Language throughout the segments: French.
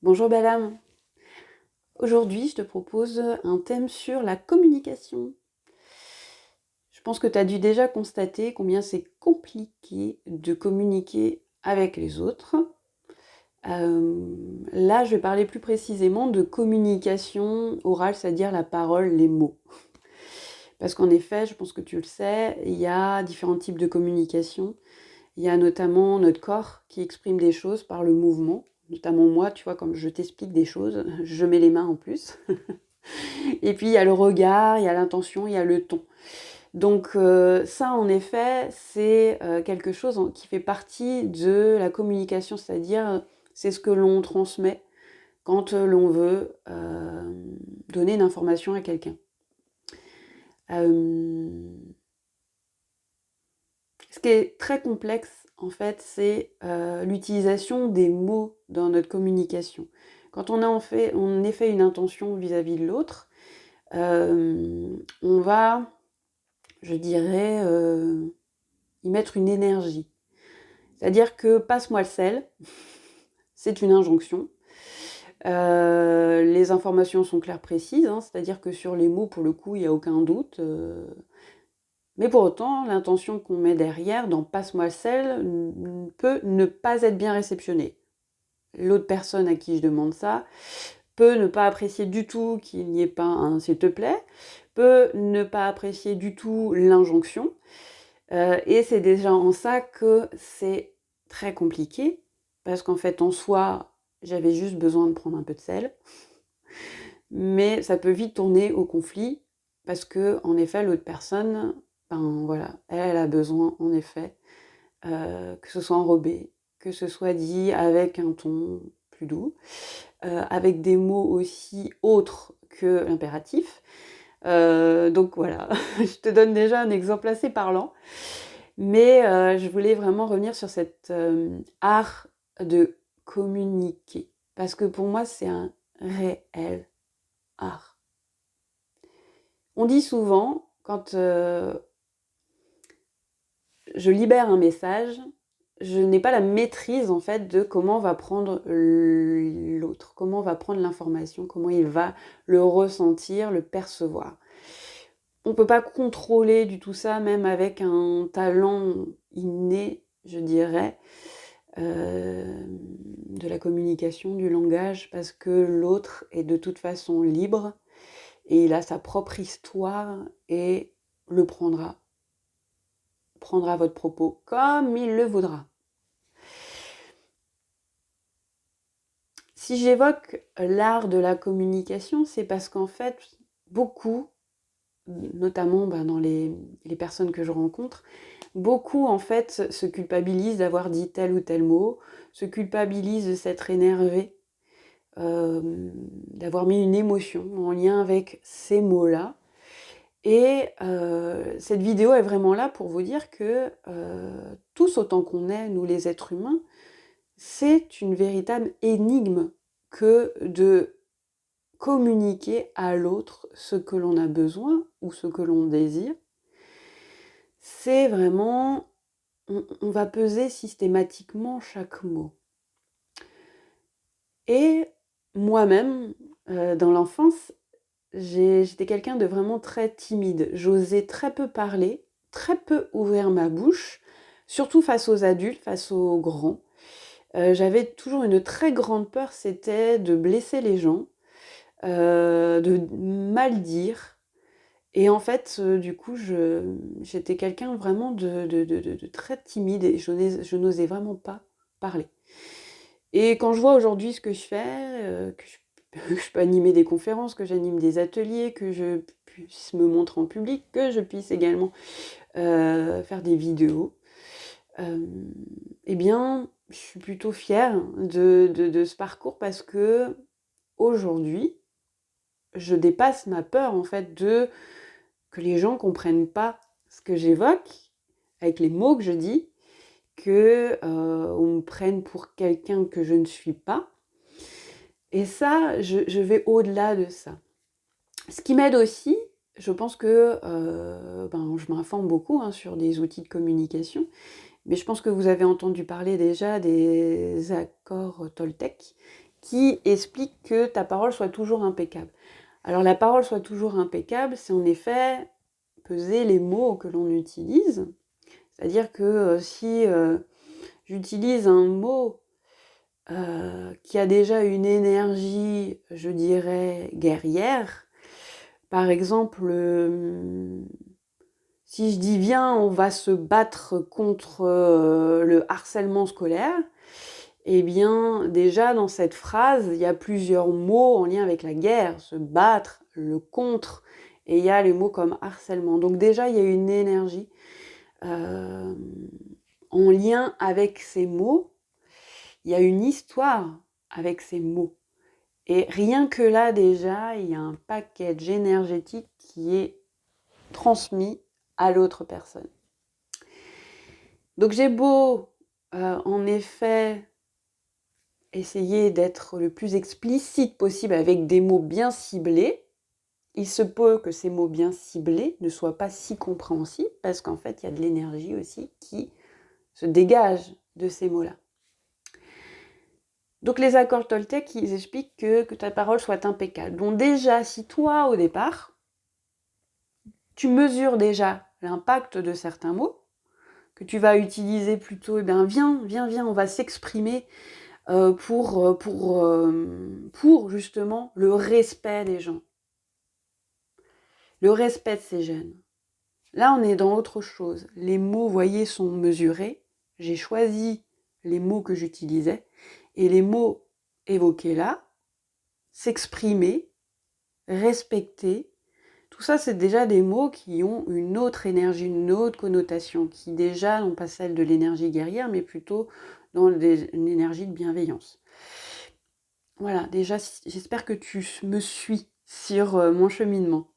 Bonjour belle âme, aujourd'hui je te propose un thème sur la communication. Je pense que tu as dû déjà constater combien c'est compliqué de communiquer avec les autres. Là je vais parler plus précisément de communication orale, c'est-à-dire la parole, les mots. Parce qu'en effet, je pense que tu le sais, il y a différents types de communication. Il y a notamment notre corps qui exprime des choses par le mouvement. Notamment moi, tu vois, comme je t'explique des choses, je mets les mains en plus. Et puis il y a le regard, il y a l'intention, il y a le ton. Donc ça, en effet, c'est quelque chose qui fait partie de la communication, c'est-à-dire c'est ce que l'on transmet quand l'on veut donner une information à quelqu'un. Ce qui est très complexe, en fait, c'est l'utilisation des mots dans notre communication. Quand on a en effet une intention vis-à-vis de l'autre, on va, je dirais, y mettre une énergie. C'est-à-dire que passe-moi le sel, c'est une injonction. Les informations sont claires, précises, hein, c'est-à-dire que sur les mots, pour le coup, il n'y a aucun doute. Mais pour autant, l'intention qu'on met derrière dans passe-moi le sel peut ne pas être bien réceptionnée. L'autre personne à qui je demande ça peut ne pas apprécier du tout qu'il n'y ait pas un s'il te plaît, peut ne pas apprécier du tout l'injonction. Et c'est déjà en ça que c'est très compliqué, parce qu'en fait, en soi, j'avais juste besoin de prendre un peu de sel, mais ça peut vite tourner au conflit, parce que, en effet, l'autre personne, ben voilà, elle a besoin, en effet, que ce soit enrobé, que ce soit dit avec un ton plus doux, avec des mots aussi autres que l'impératif. Donc voilà, je te donne déjà un exemple assez parlant. Mais je voulais vraiment revenir sur cet art de communiquer. Parce que pour moi, c'est un réel art. On dit souvent, quand je libère un message, je n'ai pas la maîtrise en fait de comment va prendre l'autre, comment va prendre l'information, comment il va le ressentir, le percevoir. On ne peut pas contrôler du tout ça, même avec un talent inné, je dirais, de la communication, du langage, parce que l'autre est de toute façon libre et il a sa propre histoire et le prendra votre propos comme il le voudra. Si j'évoque l'art de la communication, c'est parce qu'en fait, beaucoup, notamment dans les personnes que je rencontre, beaucoup en fait se culpabilisent d'avoir dit tel ou tel mot, se culpabilisent de s'être énervé, d'avoir mis une émotion en lien avec ces mots-là. Et cette vidéo est vraiment là pour vous dire que tous autant qu'on est, nous les êtres humains, c'est une véritable énigme que de communiquer à l'autre ce que l'on a besoin ou ce que l'on désire. C'est vraiment, on va peser systématiquement chaque mot. Et moi-même, dans l'enfance, j'étais quelqu'un de vraiment très timide. J'osais très peu parler, très peu ouvrir ma bouche, surtout face aux adultes, face aux grands. J'avais toujours une très grande peur, c'était de blesser les gens, de mal dire. Et en fait, du coup, j'étais quelqu'un vraiment de très timide et je n'osais vraiment pas parler. Et quand je vois aujourd'hui ce que je fais, que je peux animer des conférences, que j'anime des ateliers, que je puisse me montrer en public, que je puisse également faire des vidéos, eh bien, je suis plutôt fière de ce parcours parce que aujourd'hui, je dépasse ma peur en fait que les gens comprennent pas ce que j'évoque avec les mots que je dis, que on me prenne pour quelqu'un que je ne suis pas. Et ça, je vais au-delà de ça. Ce qui m'aide aussi, je pense que je m'informe beaucoup sur des outils de communication, mais je pense que vous avez entendu parler déjà des accords Toltec, qui explique que ta parole soit toujours impeccable. Alors la parole soit toujours impeccable, c'est en effet peser les mots que l'on utilise. C'est-à-dire que si j'utilise un mot qui a déjà une énergie, je dirais, guerrière, par exemple, si je dis viens, on va se battre contre le harcèlement scolaire, eh bien déjà dans cette phrase, il y a plusieurs mots en lien avec la guerre, se battre, le contre, et il y a les mots comme harcèlement. Donc déjà, il y a une énergie en lien avec ces mots, il y a une histoire avec ces mots. Et rien que là déjà, il y a un package énergétique qui est transmis à l'autre personne. Donc j'ai beau, en effet, essayer d'être le plus explicite possible avec des mots bien ciblés, il se peut que ces mots bien ciblés ne soient pas si compréhensibles parce qu'en fait, il y a de l'énergie aussi qui se dégage de ces mots-là. Donc les accords Toltec, ils expliquent que ta parole soit impeccable. Donc déjà, si toi, au départ, tu mesures déjà l'impact de certains mots, que tu vas utiliser plutôt, eh bien viens, on va s'exprimer pour justement le respect des gens, le respect de ces jeunes. Là, on est dans autre chose. Les mots, vous voyez, sont mesurés. J'ai choisi les mots que j'utilisais et les mots évoqués là, s'exprimer, respecter, tout ça, c'est déjà des mots qui ont une autre énergie, une autre connotation, qui déjà n'ont pas celle de l'énergie guerrière, mais plutôt dans une énergie de bienveillance. Voilà, déjà, j'espère que tu me suis sur mon cheminement.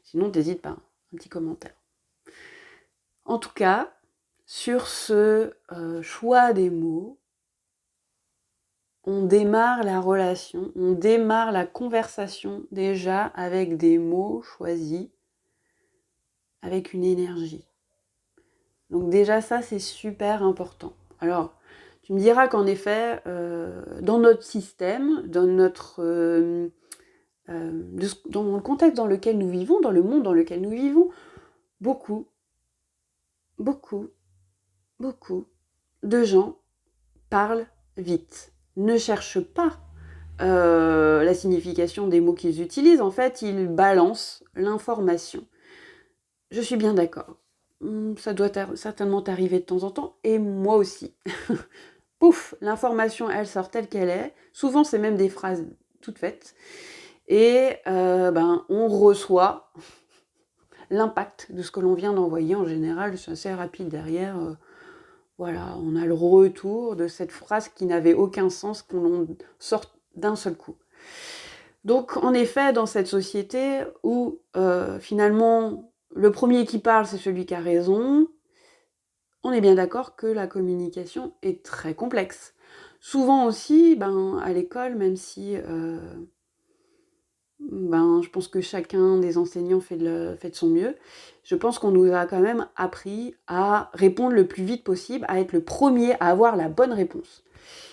Sinon, n'hésite pas, un petit commentaire. En tout cas, sur ce choix des mots, on démarre la relation, on démarre la conversation déjà avec des mots choisis, avec une énergie. Donc déjà ça, c'est super important. Alors, tu me diras qu'en effet, dans notre système, dans le contexte dans lequel nous vivons, dans le monde dans lequel nous vivons, beaucoup de gens parlent vite, ne cherchent pas la signification des mots qu'ils utilisent. En fait, ils balancent l'information. Je suis bien d'accord. Ça doit certainement t'arriver de temps en temps, et moi aussi. Pouf, l'information, elle sort telle qu'elle est. Souvent, c'est même des phrases toutes faites. Et on reçoit l'impact de ce que l'on vient d'envoyer. En général, c'est assez rapide derrière. Voilà, on a le retour de cette phrase qui n'avait aucun sens, qu'on sort d'un seul coup. Donc, en effet, dans cette société où finalement le premier qui parle, c'est celui qui a raison, on est bien d'accord que la communication est très complexe. Souvent aussi, à l'école, même si je pense que chacun des enseignants fait de son mieux, je pense qu'on nous a quand même appris à répondre le plus vite possible, à être le premier à avoir la bonne réponse.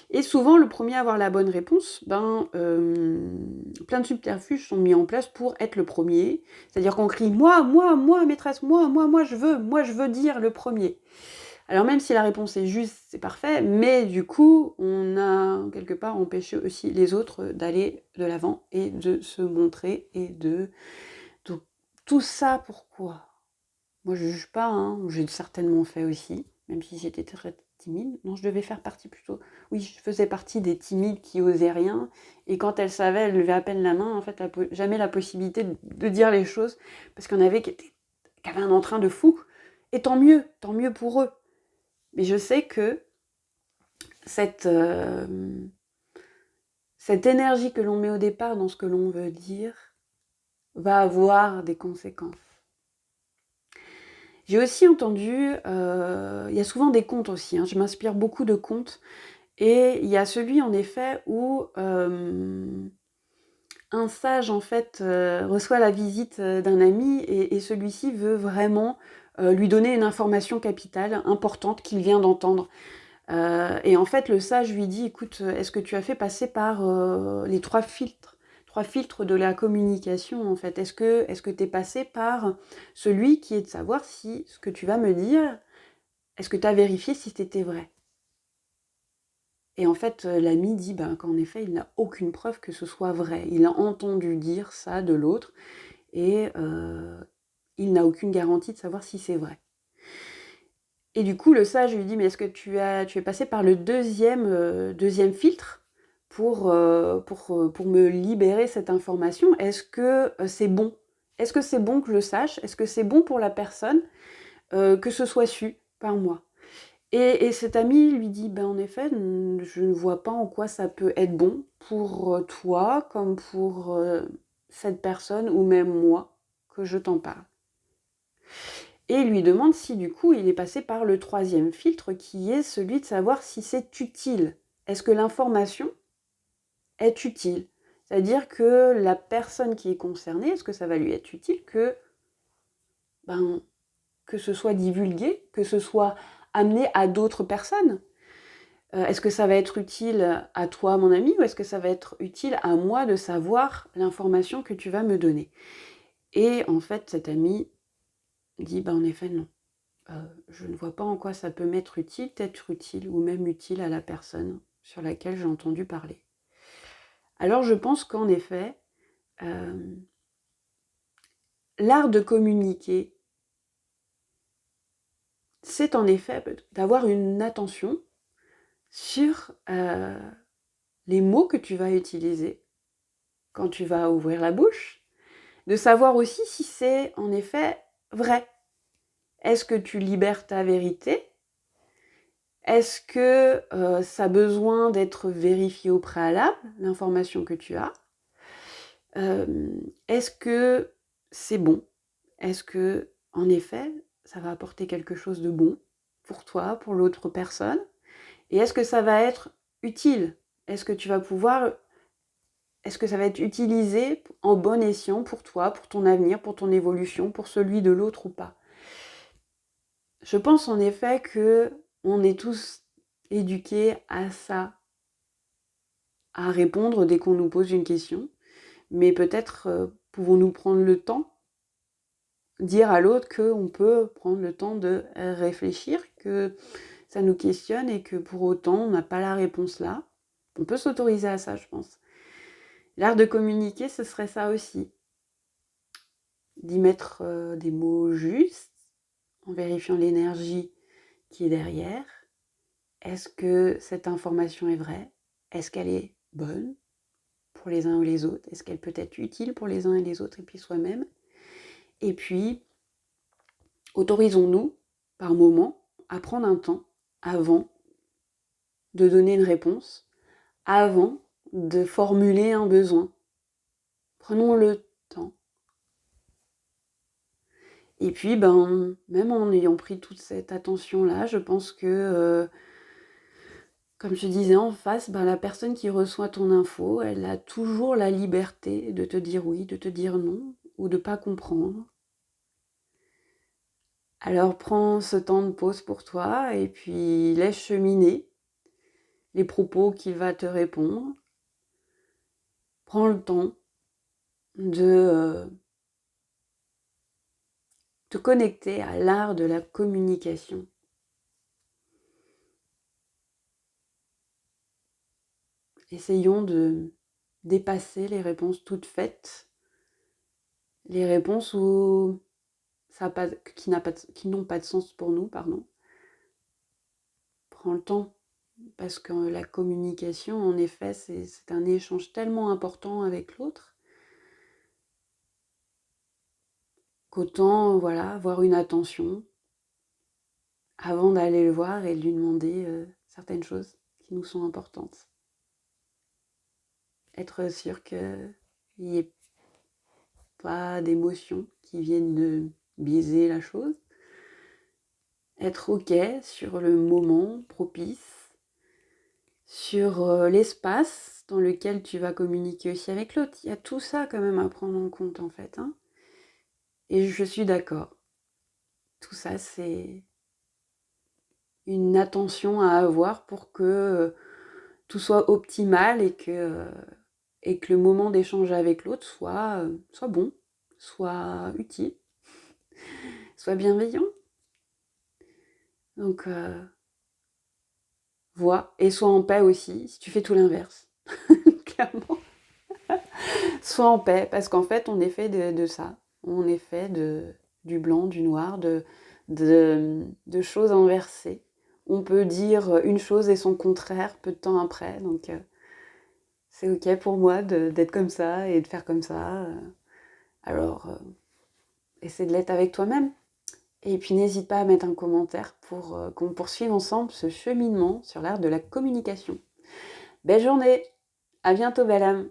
Et souvent, le premier à avoir la bonne réponse, plein de subterfuges sont mis en place pour être le premier. C'est-à-dire qu'on crie « moi, maîtresse, moi, je veux dire le premier ». Alors même si la réponse est juste, c'est parfait, mais du coup, on a quelque part empêché aussi les autres d'aller de l'avant et de se montrer et de... Donc, tout ça, pourquoi ? Moi, je ne juge pas, j'ai certainement fait aussi, même si j'étais très timide. Non, je devais faire partie plutôt... Oui, je faisais partie des timides qui osaient rien, et quand elles savaient, elles levaient à peine la main, en fait, jamais la possibilité de dire les choses, parce qu'il y en avait qui avaient un entrain de fou, et tant mieux pour eux. Mais je sais que cette énergie que l'on met au départ dans ce que l'on veut dire va avoir des conséquences. J'ai aussi entendu, il y a souvent des contes aussi, je m'inspire beaucoup de contes, et il y a celui en effet où un sage en fait reçoit la visite d'un ami, et celui-ci veut vraiment lui donner une information capitale, importante, qu'il vient d'entendre. Et en fait, le sage lui dit, écoute, est-ce que tu as fait passer par les trois filtres de la communication, en fait? Est-ce que tu es passé par celui qui est de savoir si ce que tu vas me dire, est-ce que tu as vérifié si c'était vrai? Et en fait, l'ami dit qu'en effet, il n'a aucune preuve que ce soit vrai. Il a entendu dire ça de l'autre et il n'a aucune garantie de savoir si c'est vrai. Et du coup, le sage lui dit, mais est-ce que tu es passé par le deuxième filtre pour me libérer cette information? Est-ce que c'est bon? Est-ce que c'est bon que je le sache? Est-ce que c'est bon pour la personne que ce soit su par moi? Et cet ami lui dit, en effet, je ne vois pas en quoi ça peut être bon pour toi, comme pour cette personne, ou même moi, que je t'en parle. Et il lui demande si du coup il est passé par le troisième filtre, qui est celui de savoir si c'est utile. Est-ce que l'information est utile? C'est-à-dire que la personne qui est concernée, est-ce que ça va lui être utile que ce soit divulgué, que ce soit amené à d'autres personnes? Est-ce que ça va être utile à toi, mon ami, ou est-ce que ça va être utile à moi de savoir l'information que tu vas me donner? Et en fait, cet ami dit, en effet, non. Je ne vois pas en quoi ça peut m'être utile, t'être utile, ou même utile à la personne sur laquelle j'ai entendu parler. Alors je pense qu'en effet, l'art de communiquer, c'est en effet d'avoir une attention sur les mots que tu vas utiliser quand tu vas ouvrir la bouche, de savoir aussi si c'est en effet vrai. Est-ce que tu libères ta vérité? Est-ce que ça a besoin d'être vérifié au préalable, l'information que tu as? Est-ce que c'est bon? Est-ce que, en effet, ça va apporter quelque chose de bon pour toi, pour l'autre personne? Et est-ce que ça va être utile? Est-ce que ça va être utilisé en bon escient pour toi, pour ton avenir, pour ton évolution, pour celui de l'autre ou pas? Je pense en effet que on est tous éduqués à ça, à répondre dès qu'on nous pose une question, mais peut-être pouvons-nous prendre le temps, dire à l'autre qu'on peut prendre le temps de réfléchir, que ça nous questionne et que pour autant on n'a pas la réponse là. On peut s'autoriser à ça, je pense. L'art de communiquer, ce serait ça aussi. D'y mettre des mots justes, en vérifiant l'énergie qui est derrière. Est-ce que cette information est vraie? Est-ce qu'elle est bonne pour les uns ou les autres? Est-ce qu'elle peut être utile pour les uns et les autres et puis soi-même? Et puis, autorisons-nous, par moment, à prendre un temps avant de donner une réponse, avant de formuler un besoin. Prenons le temps. Et puis, même en ayant pris toute cette attention-là, je pense que, comme je disais en face, la personne qui reçoit ton info, elle a toujours la liberté de te dire oui, de te dire non, ou de pas comprendre. Alors prends ce temps de pause pour toi et puis laisse cheminer les propos qu'il va te répondre. Prends le temps de te connecter à l'art de la communication. Essayons de dépasser les réponses toutes faites, les réponses qui n'ont pas de sens pour nous, pardon. Prends le temps, parce que la communication, en effet, c'est un échange tellement important avec l'autre, qu'autant, avoir une attention avant d'aller le voir et de lui demander certaines choses qui nous sont importantes. Être sûr qu'il n'y ait pas d'émotions qui viennent de biaiser la chose. Être OK sur le moment propice, sur l'espace dans lequel tu vas communiquer aussi avec l'autre. Il y a tout ça quand même à prendre en compte en fait. Et je suis d'accord. Tout ça, c'est une attention à avoir pour que tout soit optimal et que le moment d'échange avec l'autre soit bon, soit utile, soit bienveillant. Donc, vois, et sois en paix aussi, si tu fais tout l'inverse, clairement. Sois en paix, parce qu'en fait, on est fait de ça. On est fait du blanc, du noir, de choses inversées. On peut dire une chose et son contraire peu de temps après, donc c'est ok pour moi d'être comme ça et de faire comme ça. Alors, essaie de l'être avec toi-même. Et puis n'hésite pas à mettre un commentaire pour qu'on poursuive ensemble ce cheminement sur l'art de la communication. Belle journée, à bientôt belle âme.